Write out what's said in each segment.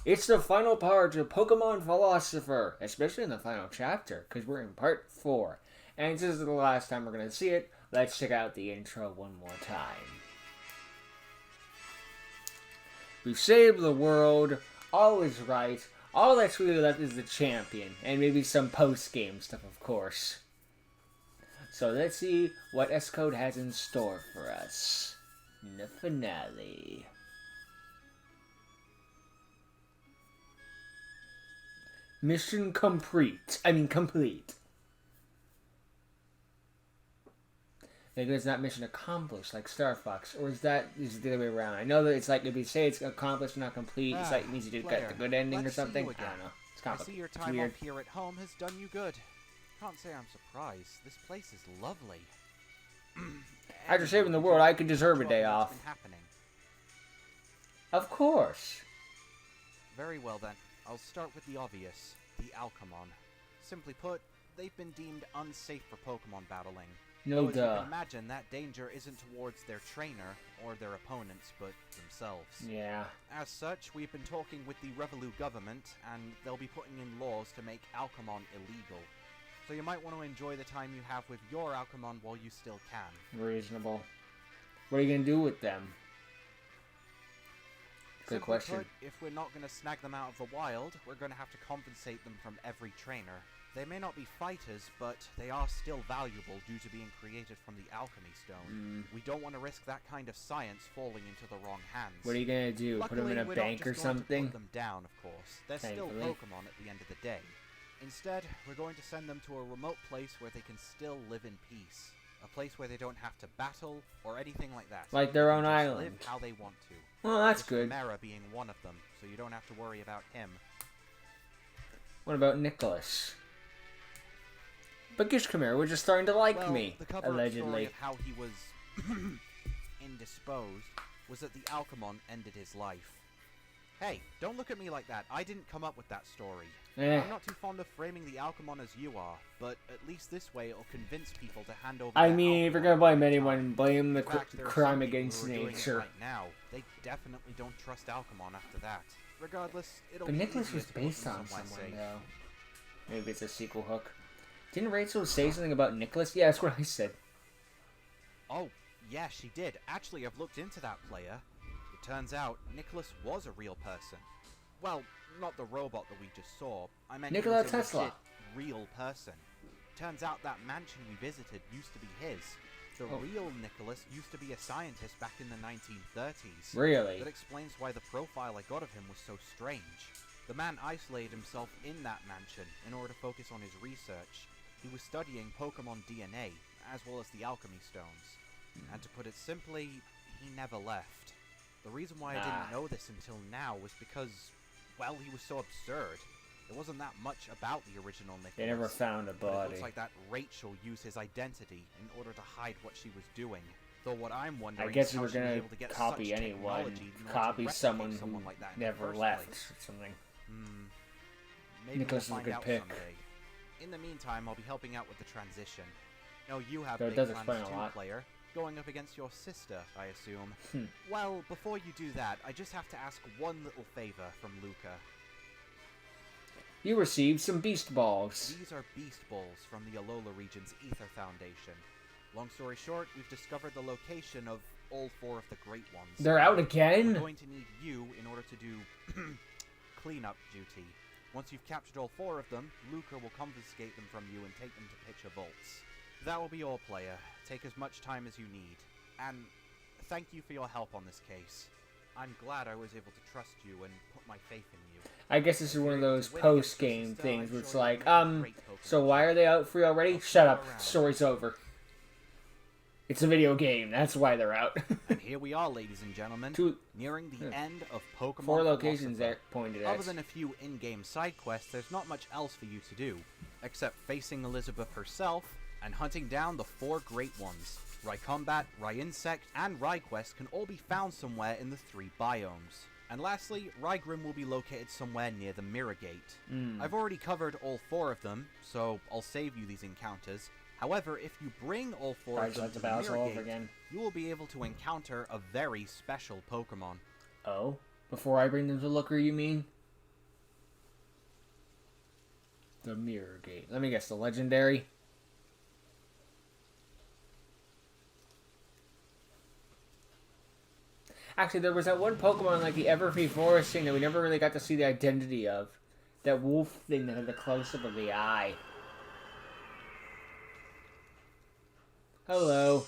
It's the final part of Pokemon Philosopher, especially in the final chapter, because we're in part 4. And this is the last time we're going to see it. Let's check out the intro one more time. We've saved the world. All is right. All that's really left is the champion, and maybe some post-game stuff, of course. So let's see what S-Code has in store for us in the finale. Mission complete. Complete. Maybe it's not mission accomplished like Star Fox, or is it the other way around? I know that it's like if you say it's accomplished, not complete, it's like it means you did get the good ending or something. I don't know. It's complicated. I see your time off here at home has done you good. Can't say I'm surprised. This place is lovely. After saving the world, I could deserve a day off. Of course. Very well then. I'll start with the obvious, the Alchamon. Simply put, they've been deemed unsafe for Pokemon battling. No As duh. you can imagine, that danger isn't towards their trainer or their opponents, but themselves. Yeah. As such, we've been talking with the Revolu government, and they'll be putting in laws to make Alchamon illegal. So you might want to enjoy the time you have with your Alchamon while you still can. Reasonable. What are you going to do with them? Good Simply question. Put, if we're not going to snag them out of the wild, we're going to have to compensate them from every trainer. They may not be fighters, but they are still valuable due to being created from the Alchemy Stone. We don't want to risk that kind of science falling into the wrong hands. What are you going to do? Luckily, Put them in a we're bank not or just going something? To put them down, of course. They're still Thankfully. Pokemon at the end of the day. Instead, we're going to send them to a remote place where they can still live in peace. A place where they don't have to battle or anything like that. Like their They own can just island. live how they want to. Well, that's With good. Chimera being one of them, so you don't have to worry about him. What about Nicholas? Bookish Chimera was just starting to like me, the cover allegedly. story of how he was indisposed was that the Alchamon ended his life. Hey, don't look at me like that. I didn't come up with that story. I'm not too fond of framing the Alchamon as you are, but at least this way it'll convince people to hand over I their mean, if you're Alchamon going to blame at the anyone, time. blame the In fact, there are crime some people against who are doing it nature. right now. They definitely don't trust Alchamon after that. Regardless, it'll But be Nicholas easier was to put based them on somewhere someone, safe. though. Maybe it's a sequel hook. Didn't Rachel say something about Nicholas? Yeah, that's what I said. Oh, yeah, she did. Actually, I've looked into that player. It turns out Nicholas was a real person. Well, not the robot that we just saw. I meant Nikola he was a Tesla. legit, real person. Turns out that mansion we visited used to be his. The real Nicholas used to be a scientist back in the 1930s. Really? That explains why the profile I got of him was so strange. The man isolated himself in that mansion in order to focus on his research. He was studying Pokemon DNA, as well as the Alchemy Stones. And to put it simply, he never left. The reason why I didn't know this until now was because, well, he was so absurd. There wasn't that much about the original Nicholas. They never found a But it body. looks like that Rachel used his identity in order to hide what she was doing. Though what I'm wondering I guess is if how we're she was gonna able to get copy such anyone, technology in order to copy replicate someone who someone like that in the never first left place. or something. Maybe Nicholas is we'll a find good out pick. someday. In the meantime, I'll be helping out with the transition. No, you have Though it big does plans explain a too, lot. player. Going up against your sister, I assume. Well, before you do that, I just have to ask one little favor from Luca. You received some Beast Balls. These are Beast Balls from the Alola region's Ether Foundation. Long story short, we've discovered the location of all 4 of the Great Ones. They're out We're again? going to need you in order to do cleanup duty. Once you've captured all 4 of them, Luca will confiscate them from you and take them to Pitcher Vaults. That will be all, player. Take as much time as you need. And thank you for your help on this case. I'm glad I was able to trust you and put my faith in you. I guess this is one of those post-game things where it's like, so why are they out free already? Shut up. Story's over. It's a video game. That's why they're out. And here we are, ladies and gentlemen, nearing the end of Pokemon 4 locations Philosopher. there pointed at. Other than a few in-game side quests, there's not much else for you to do, except facing Elizabeth herself and hunting down the 4 Great Ones. Rhycombat, Ryinsect, and Rhyquest can all be found somewhere in the 3 biomes. And lastly, Rygrim will be located somewhere near the Mirror Gate. I've already covered all 4 of them, so I'll save you these encounters. However, if you bring all 4 of them to the Mirror Gate, you will be able to encounter a very special Pokemon. Oh? Before I bring them to Looker, you mean? The Mirror Gate. Let me guess, the Legendary? Actually, there was that one Pokemon, like the Everfree Forest thing, that we never really got to see the identity of. That wolf thing that had the close-up of the eye. Hello.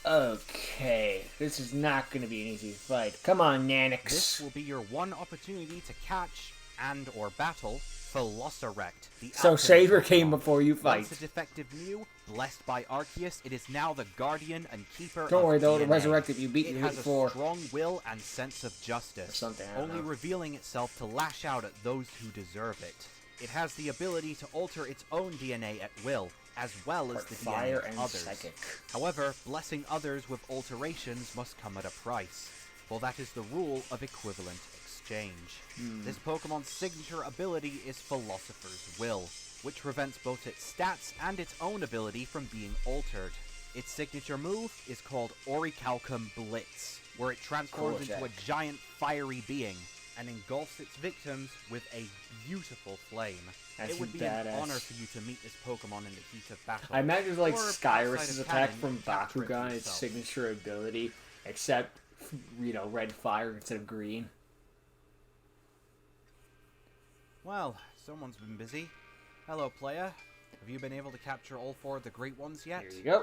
Okay, this is not going to be an easy fight. Come on, Nanix. This will be your one opportunity to catch and or battle Philosopher. So Saber came before you fight. Once a defective Mew, blessed by Arceus, it is now the guardian and keeper Don't worry, of though, DNA. it'll resurrect if you beat it me has before. a strong will and sense of justice, Something, I don't only know. revealing itself to lash out at those who deserve it. It has the ability to alter its own DNA at will, as well as the Fire DNA and of others. Psychic. However, blessing others with alterations must come at a price, for that is the rule of equivalent exchange. This Pokemon's signature ability is Philosopher's Will, which prevents both its stats and its own ability from being altered. Its signature move is called Orichalcum Blitz, where it transforms into a giant fiery being and engulfs its victims with a beautiful flame. That's it would be badass. an honor for you to meet this Pokemon in the heat of battle. I imagine like or Skyrus' outside of attack canon, from capture it Bakugan, its yourself. signature ability, except, you know, red fire instead of green. Well, someone's been busy. Hello, player. Have you been able to capture all 4 of the Great Ones yet? Here you go.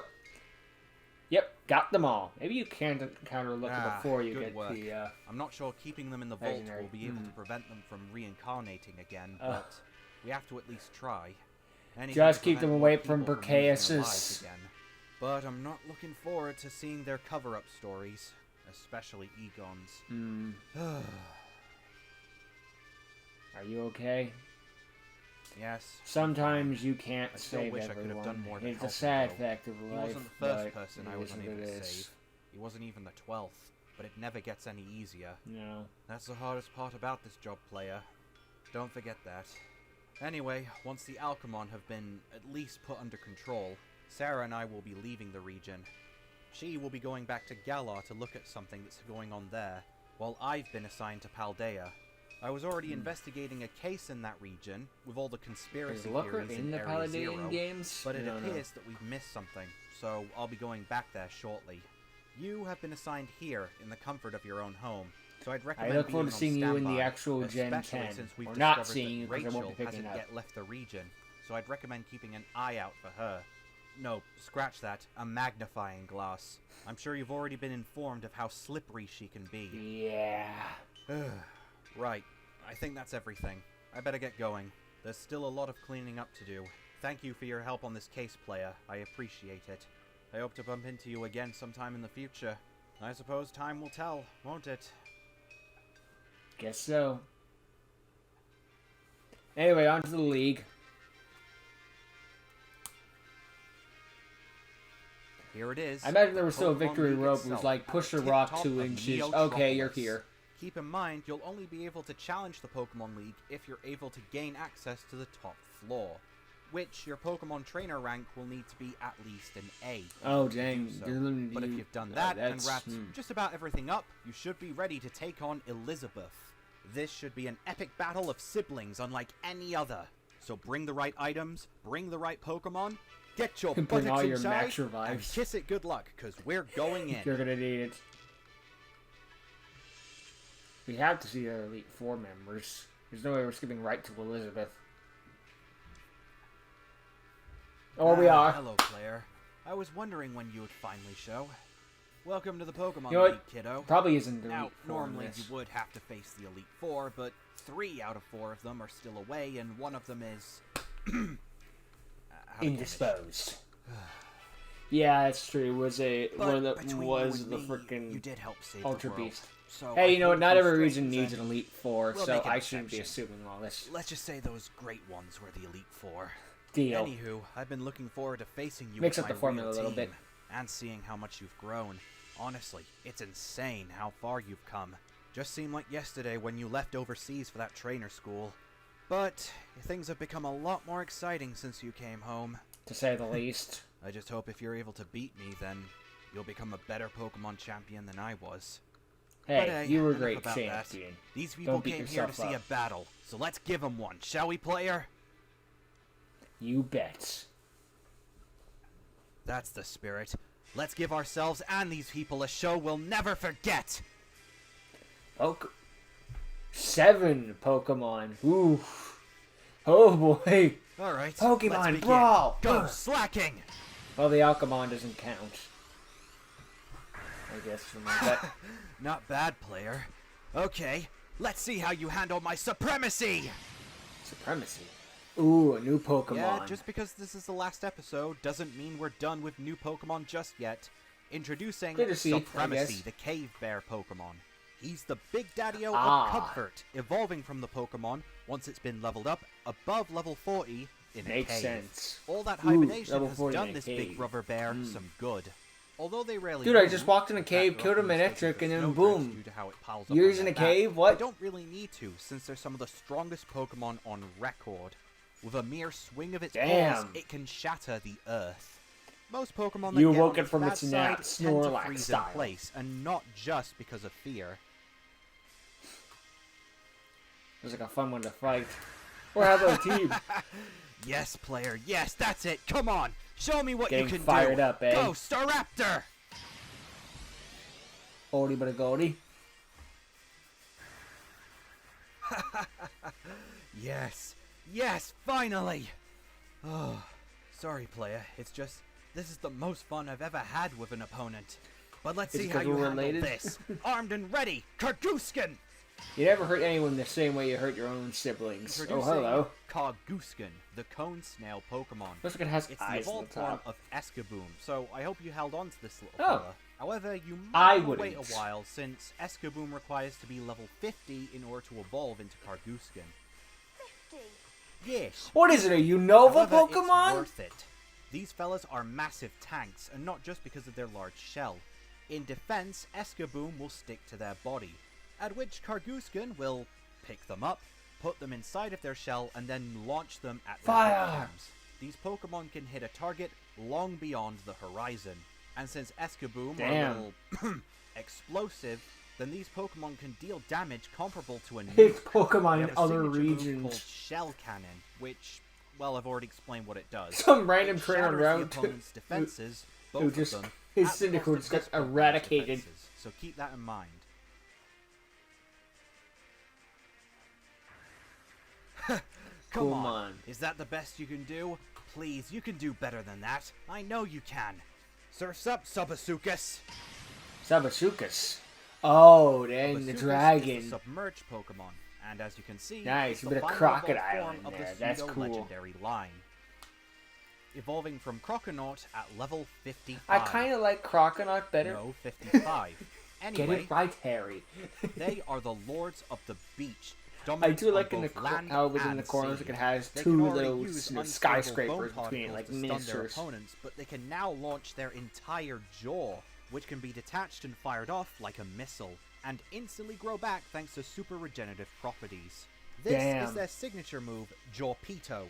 Yep, got them all. Maybe you can counter-look before you good get work. the, I'm not sure keeping them in the vault legendary. will be able to prevent them from reincarnating again, but we have to at least try. Anything Just to keep them prevent away more from people losing their Burkaeus's. lives again. But I'm not looking forward to seeing their cover-up stories, especially Egon's. Are you okay? Yes. Sometimes you can't I still save wish I could everyone. have done more to It's a help him, sad though. fact of He life. wasn't the first but person it I was is what unable it to is. save. He wasn't even the 12th, but it never gets any easier. No. That's the hardest part about this job, player. Don't forget that. Anyway, once the Alchamon have been at least put under control, Sarah and I will be leaving the region. She will be going back to Galar to look at something that's going on there, while I've been assigned to Paldea. I was already investigating a case in that region, with all the Is conspiracy Looker theories in the Area Paldean Zero, games? but it No, no. appears that we've missed something, so I'll be going back there shortly. You have been assigned here, in the comfort of your own home, so I'd recommend I look forward being to on seeing you in the standby, actual Gen especially 10. since we've Or not discovered seeing that you because I won't be Rachel picking hasn't up. yet left the region, so I'd recommend keeping an eye out for her. No, scratch that, a magnifying glass. I'm sure you've already been informed of how slippery she can be. Yeah. Right, I think that's everything. I better get going. There's still a lot of cleaning up to do. Thank you for your help on this case, player. I appreciate it. I hope to bump into you again sometime in the future. I suppose time will tell, won't it? Guess so. Anyway, on to the league. Here it is. I imagine there was still a Pokemon victory League rope. It was itself, like, at push the a rock tip-top 2 of inches. Okay, you're Neotropolis. here. Keep in mind, you'll only be able to challenge the Pokemon League if you're able to gain access to the top floor, which your Pokemon trainer rank will need to be at least an A. Oh, to dang. do so. They're limiting But if you- you've done oh, that and that's- wrapped just about everything up, you should be ready to take on Elizabeth. This should be an epic battle of siblings unlike any other. So bring the right items, bring the right Pokemon, get your Bring buttocks all your inside, Max and Revives. kiss it good luck, because we're going in. You're gonna need it. We have to see our Elite Four members. There's no way we're skipping right to Elizabeth. Or we are. Hello, player. I was wondering when you would finally show. Welcome to the Pokemon You know what? League, kiddo. Probably isn't the Now, Elite Four in normally this. you would have to face the Elite Four, but 3 out of 4 of them are still away, and one of them is... Indisposed. Yeah, it's true. It was a But one of the between you was and the me, you freaking did help save Ultra the world. Beast. So Hey, I you know what? pulled Not some every region strings needs an and Elite Four, we'll so make an I shouldn't be exception. assuming all this. Let's just say those great ones were the Elite Four. Deal. Anywho, I've been looking forward to facing you Mix with up the my formula real a little team, bit. and seeing how much you've grown. Honestly, it's insane how far you've come. Just seemed like yesterday when you left overseas for that trainer school. But things have become a lot more exciting since you came home. To say the least. I just hope if you're able to beat me, then you'll become a better Pokemon champion than I was. Hey, you were a enough great about champion. that. These people Don't beat came here to yourself see a up. battle, so let's give them one, shall we, player? You bet. That's the spirit. Let's give ourselves and these people a show we'll never forget! 7 Pokemon. Ooh. Oh boy. Alright, Pokemon let's begin. Brawl! Go slacking! Well, the Alchamon doesn't count. I guess for my bet. Not bad, player. Okay, let's see how you handle my supremacy! Supremacy. Ooh, a new Pokemon. Yeah, just because this is the last episode doesn't mean we're done with new Pokemon just yet. Introducing Good to see, I Supremacy, guess. the Cave Bear Pokemon. He's the Big Daddy-O Ah. of Comfort, evolving from the Pokemon once it's been leveled up above level 40 in a Makes cave. sense. All that Ooh, hibernation level has 40 in done a this cave. big rubber bear some good. Although they rarely Dude, I do, just walked in a in cave, fact, killed they're a often mistaken Manectric, for and then snowdrifts boom. due to how it piles up Years on in a their back. cave? What? They don't really need to, since they're some of the strongest Pokemon on record. With a mere swing of its paws, Damn. it can shatter the earth. Most Pokemon that You get awoke on it from bad its nap, side tend to Snorlax freeze style. in place, and not just because of fear. It was like a fun one to fight. Or how about a team? Yes, player, yes, that's it. Come on, show me what Getting you can fired do. up, eh? Go, Staraptor! Oldie but a goldie. Yes, yes, finally! Oh, sorry, player. It's just, this is the most fun I've ever had with an opponent. But let's Is it see how 'cause you we're handle related? this. Armed and ready, Kargooskin! You never hurt anyone the same way you hurt your own siblings. Oh, Introducing hello. Kargooskin, the cone snail Pokemon. Looks like it has It's the eyes on the evolved form top. of Escaboom, so I hope you held on to this little Oh. fella. However, you I might wanna wait wouldn't. a while since Escaboom requires to be level 50 in order to evolve into Kargooskin. 50. Yes. What is it, a Unova However, it's Pokemon? worth it. These fellas are massive tanks, and not just because of their large shell. In defense, Escaboom will stick to their body, at which Kargooskin will pick them up, put them inside of their shell, and then launch them at their Fire! victims. These Pokemon can hit a target long beyond the horizon, and since Escaboom are a Damn. little explosive, then these Pokemon can deal damage comparable to a It's nuke. Pokemon They in have a other signature move regions. called Shell Cannon, which, well, I've already explained what it does. Some random It trainer shatters around the opponent's defenses, both who of just them, his at the cost Cyndaquil of just got this Pokemon's eradicated. defenses, so keep that in mind. Come Come on. on. Is that the best you can do? Please, you can do better than that. I know you can. Surf's up, Subasukas. Sabasukas. Oh, dang, the Subasukas dragon. is a submerged Pokemon, and as you can see, Nice, it's a the bit of final crocodile evolved form in of there. the That's cool. pseudo-legendary line. Evolving from Croconaut at level 55. I kind of like Croconaut better. No, 55. Get Anyway, it right, Harry. they are the lords of the beach. I dominant do like on in the both land how within and the corners sea. it has They two can already little use unstable skyscrapers bone between it, like particles to stun their miniatures. opponents, but they can now launch their entire jaw, which can be detached and fired off like a missile, and instantly grow back thanks to super regenerative properties. This Damn. is their signature move, Jawpeto.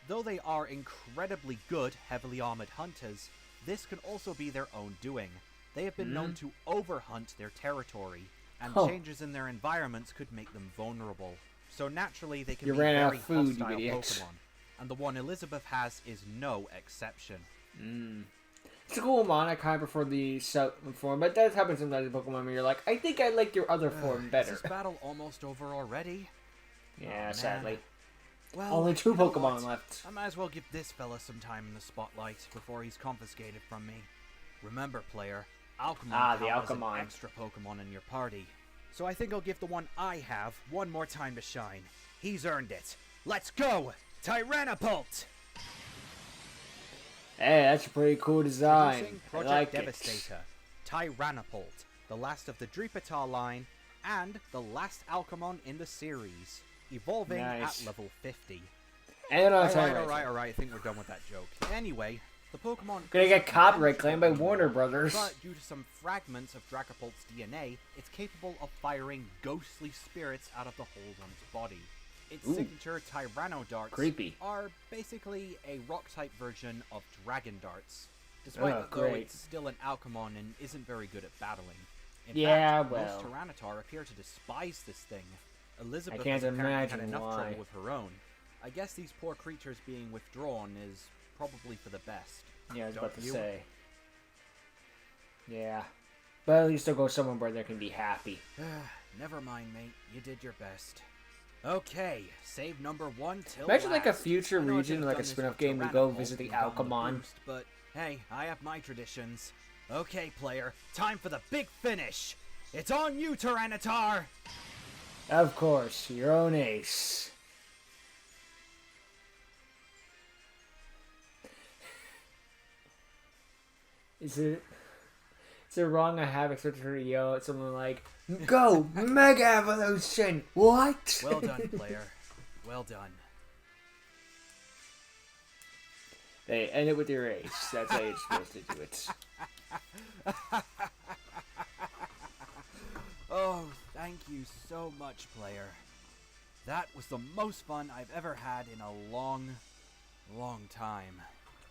Though they are incredibly good, heavily armored hunters, this can also be their own doing. They have been known to overhunt their territory, and Huh. changes in their environments could make them vulnerable. So naturally, they can You be ran out very of food, you hostile idiots. Pokemon, and the one Elizabeth has is no exception. It's a cool mon. I kind of prefer the southern form, but that happens sometimes in Pokemon where you're like, I think I like your other form Is better. this battle almost over already? Yeah, man. sadly. Well, Only 2 you know Pokemon what? left. I might as well give this fella some time in the spotlight before he's confiscated from me. Remember, player, Alchamon Ah, the count as an Alchamon. extra Pokemon in your party. So I think I'll give the one I have one more time to shine. He's earned it. Let's go! Tyrannopult! Hey, that's a pretty cool design. Producing I Project like Devastator, Tyrannopult, the last of the Dreepatar line, and the last Alchamon in the series, evolving Nice. at level 50. it. And on Alright, I think we're done with that joke. Anyway, the Pokemon... Gonna get isn't copyright invincible claimed by anymore, Warner Brothers. But due to some fragments of Dragapult's DNA, it's capable of firing ghostly spirits out of the holes on its body. Its Ooh. signature Tyranno darts Creepy. are basically a rock-type version of Dragon darts. Despite Oh, that, though, great. it's still an Alchamon and isn't very good at battling. In Yeah, fact, well. most Tyranitar appear to despise this thing. Elizabeth I can't has apparently had imagine enough why. trouble with her own. I guess these poor creatures being withdrawn is probably for the best. Yeah, I was Don't about to you? say. Yeah. But at least they'll go somewhere where they can be happy. Never mind, mate. You did your best. Okay, save number 1 till Imagine like a last. future I know I region, could've like a done this spin-off with game, we go Tyrannosaurus visit the and gotten the Alchamon. boost, but hey, I have my traditions. Okay, player, time for the big finish. It's on you, Tyranitar! Of course, your own ace. Is it wrong I have expected her to yell at someone like, "Go! Mega Evolution!" What? Well done, player. Well done. Hey, end it with your ace. That's how you're supposed to do it. Oh, thank you so much, player. That was the most fun I've ever had in a long, long time.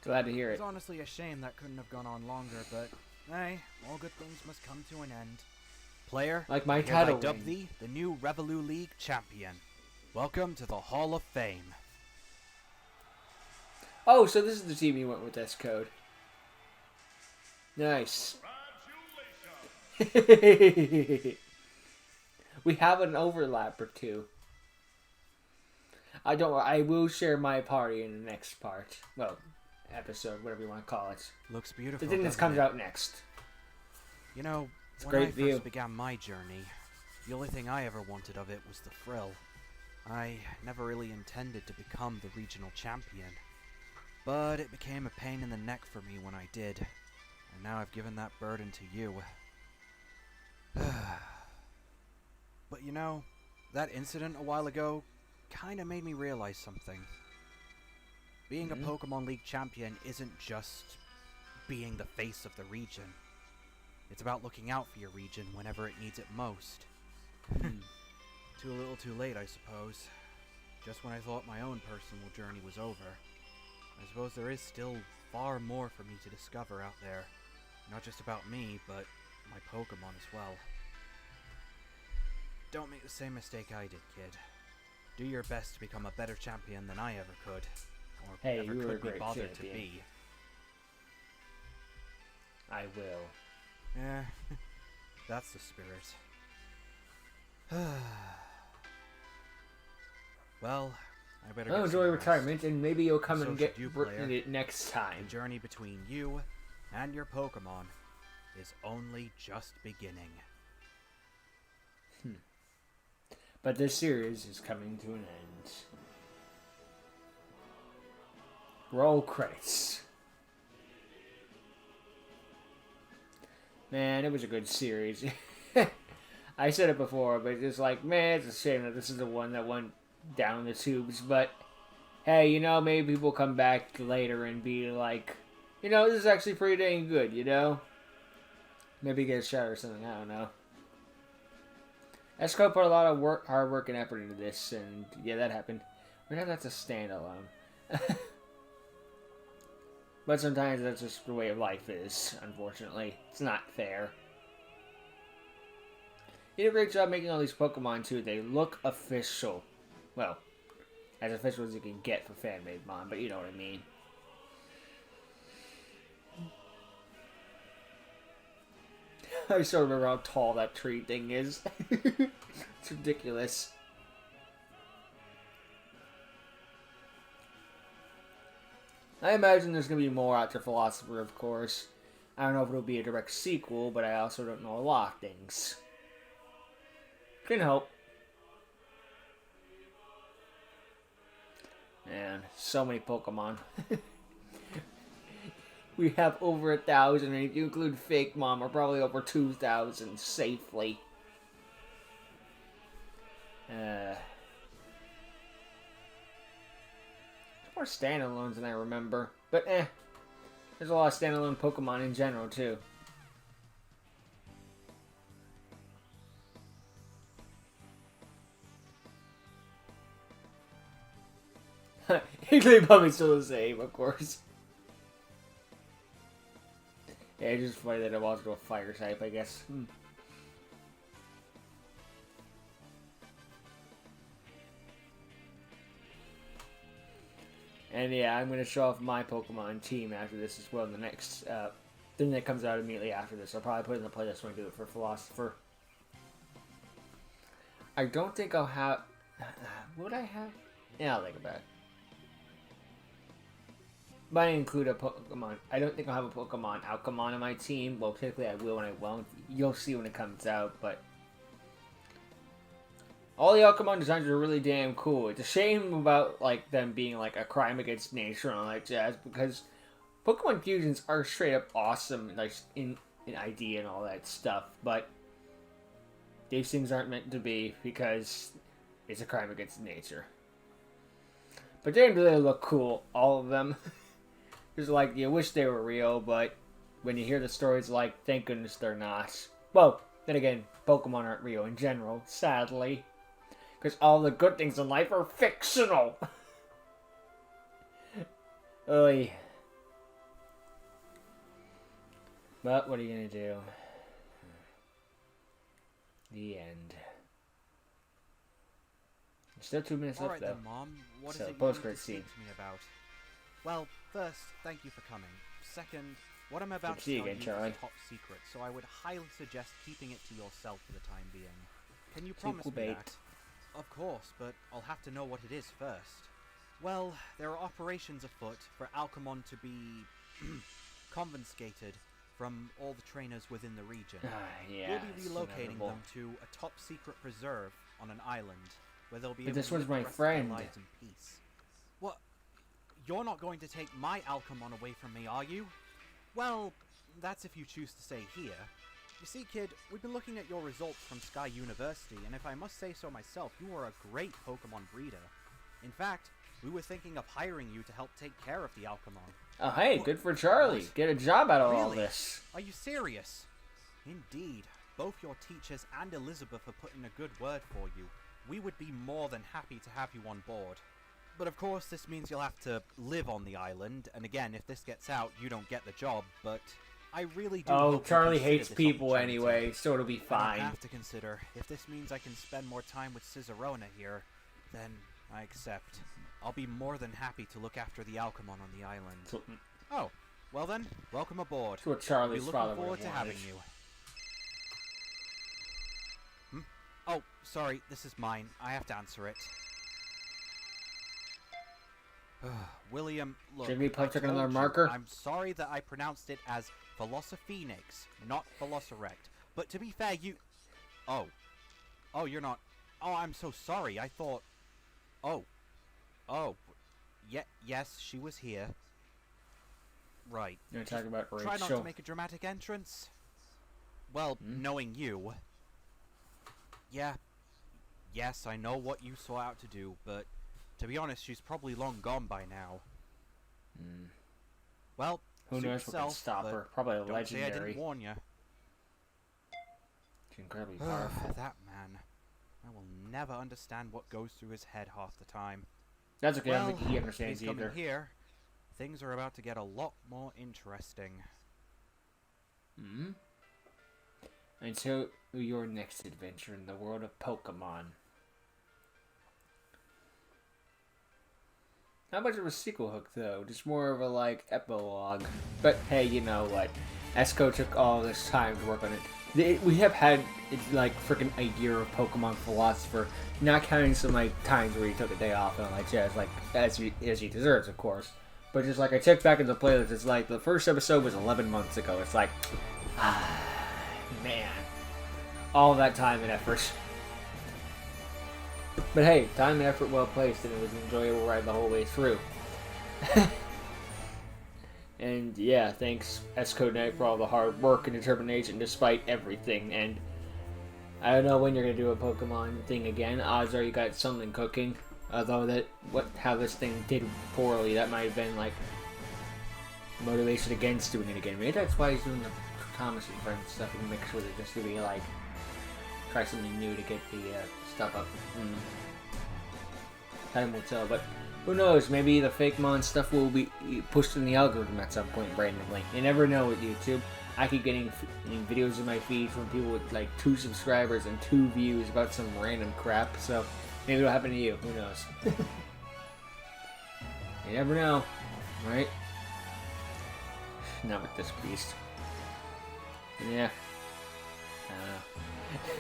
Glad to hear It's it. honestly a shame that couldn't have gone on longer, but hey, all good things must come to an end. Player, Like my I hereby title dub ring. thee the new Revolu League champion. Welcome to the Hall of Fame. Oh, so this is the team you went with this code. Nice. We have an overlap or two. I will share my party in the next part. Well, episode, whatever you want to call it. Looks beautiful. The thing that doesn't comes it? out next. You know, It's a when I great view. first began my journey, the only thing I ever wanted of it was the thrill. I never really intended to become the regional champion, but it became a pain in the neck for me when I did, and now I've given that burden to you. But you know, that incident a while ago kinda made me realize something. Being a Pokemon League champion isn't just being the face of the region. It's about looking out for your region whenever it needs it most. Too little too late, I suppose. Just when I thought my own personal journey was over. I suppose there is still far more for me to discover out there. Not just about me, but my Pokemon as well. Don't make the same mistake I did, kid. Do your best to become a better champion than I ever could. Or Hey, ever you were a could be great bothered champion. to be. I will. Yeah, that's the spirit. Well, I better I'll get enjoy some rest. retirement, and maybe you'll come So and should get you, written player. it next The time. journey between you and your Pokemon is only just beginning. But this series is coming to an end. Roll credits. Man, it was a good series. I said it before, but it's just like, man, it's a shame that this is the one that went down the tubes. But hey, you know, maybe people come back later and be like, you know, this is actually pretty dang good, you know? Maybe get a shot or something, I don't know. Esco put a lot of work, hard work and effort into this, and yeah, that happened. We're gonna have to stand alone. But sometimes that's just the way of life is, unfortunately. It's not fair. You did a great job making all these Pokemon, too. They look official. Well, as official as you can get for fan-made Mon, but you know what I mean. I still remember how tall that tree thing is. It's ridiculous. I imagine there's going to be more out to Philosopher, of course. I don't know if it'll be a direct sequel, but I also don't know a lot of things. Can help. Man, so many Pokemon. We have over 1,000, and if you include Fake Mom, we're probably over 2,000 safely. More standalones than I remember. But there's a lot of standalone Pokemon in general, too. Higglypuff still the same, of course. Yeah, it's just funny that it was to a fire type, I guess. And yeah, I'm going to show off my Pokemon team after this as well. The next thing that comes out immediately after this. I'll probably put it in the playlist when I do it for Philosopher. I don't think I'll have... Would I have? Yeah, I'll think about it. But I include a Pokemon. I don't think I'll have a Pokemon Alchamon on my team. Well, typically I will and I won't. You'll see when it comes out, but... All the Alchamon designs are really damn cool. It's a shame about, like, them being, like, a crime against nature and all that jazz, because Pokemon fusions are straight up awesome, like, in idea and all that stuff, but these things aren't meant to be because it's a crime against nature. But they really look cool, all of them. It's like, you wish they were real, but when you hear the stories, like, thank goodness they're not. Well, then again, Pokemon aren't real in general, sadly. Because all the good things in life are fictional. Oy. But what are you going to do? The end. There's still 2 minutes left, Alright though. then, Mom. What is So, it you need post-credit to speak scene. to me about? Well, first, thank you for coming. Second, what I'm about Good to to see you tell you again, is Charlie. top secret, so I would highly suggest keeping it to yourself for the time being. Can you Sequel promise me bait. that? Of course, but I'll have to know what it is first. Well, there are operations afoot for Alchamon to be confiscated from all the trainers within the region. Yeah, We'll be it's relocating inevitable. them to a top-secret preserve on an island, where they'll be But able this to was live the my rest of their friend. lives in peace. You're not going to take my Alchamon away from me, are you? Well, that's if you choose to stay here. You see, kid, we've been looking at your results from Sky University, and if I must say so myself, you are a great Pokemon breeder. In fact, we were thinking of hiring you to help take care of the Alchamon. Oh, hey, good for Charlie. Get a job out of all Really? this. Are you serious? Indeed. Both your teachers and Elizabeth have put in a good word for you. We would be more than happy to have you on board. But of course, this means you'll have to live on the island, and again, if this gets out, you don't get the job, but I really do Oh, hope you Charlie consider hates this people opportunity. anyway, so it'll be I don't fine. have to consider. If this means I can spend more time with Cicerona here, then I accept. I'll be more than happy to look after the Alchamon on the island. So, Oh, well then, welcome aboard. that's what I'll be Charlie's looking father would forward have to wanted. having you. Oh, sorry, this is mine. I have to answer it. William, look, Jigglypuff I took told another you, marker? I'm sorry that I pronounced it as Philosophenix, not Velocirect. But to be fair, you... Oh. Oh, you're not... Oh, I'm so sorry. I thought... Oh. Oh. Yes, she was here. Right. You want to talk about Try not to Rachel? make a dramatic entrance. Well, Hmm? knowing you... Yeah. Yes, I know what you saw out to do, but... To be honest, she's probably long gone by now. Hmm. Well, Who suit knows what can yourself, stop but her? Probably a don't say I legendary. didn't warn you. She's incredibly powerful. That man. I will never understand what goes through his head half the time. That's okay, I Well, don't think he if understands he's coming either. here, things are about to get a lot more interesting. Hmm? Until your next adventure in the world of Pokemon. Not much of a sequel hook, though. Just more of a, like, epilogue. But, hey, you know what? Esco took all this time to work on it. We have had, like, freaking a year of Pokemon Philosopher. Not counting some, like, times where he took a day off and all that jazz. Like, as he deserves, of course. But just, like, I checked back in the playlist. It's like, the first episode was 11 months ago. It's like, man. All that time and effort. But hey, time and effort well placed, and it was an enjoyable ride the whole way through. And yeah, thanks S-Code Knight for all the hard work and determination despite everything. And I don't know when you're gonna do a Pokemon thing again. Odds are you got something cooking. Although how this thing did poorly, that might have been like motivation against doing it again. Maybe that's why he's doing the Thomas and Friends stuff and mixed with it, just to be like try something new to get the stuff up. Time will tell, but who knows? Maybe the fake Mon stuff will be pushed in the algorithm at some point randomly. You never know with YouTube. I keep getting videos in my feed from people with like 2 subscribers and 2 views about some random crap, so maybe it'll happen to you. Who knows? You never know, right? Not with this beast. Yeah.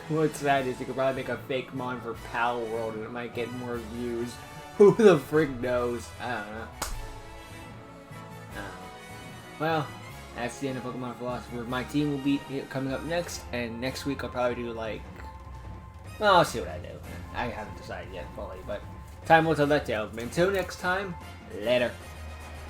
What's sad is you could probably make a fake mon for Pal World and it might get more views. Who the frig knows? I don't know. Well, that's the end of Pokemon Philosopher. My team will be coming up next, and next week I'll probably do like... Well, I'll see what I do. I haven't decided yet fully, but time will tell that tale. Until next time, later.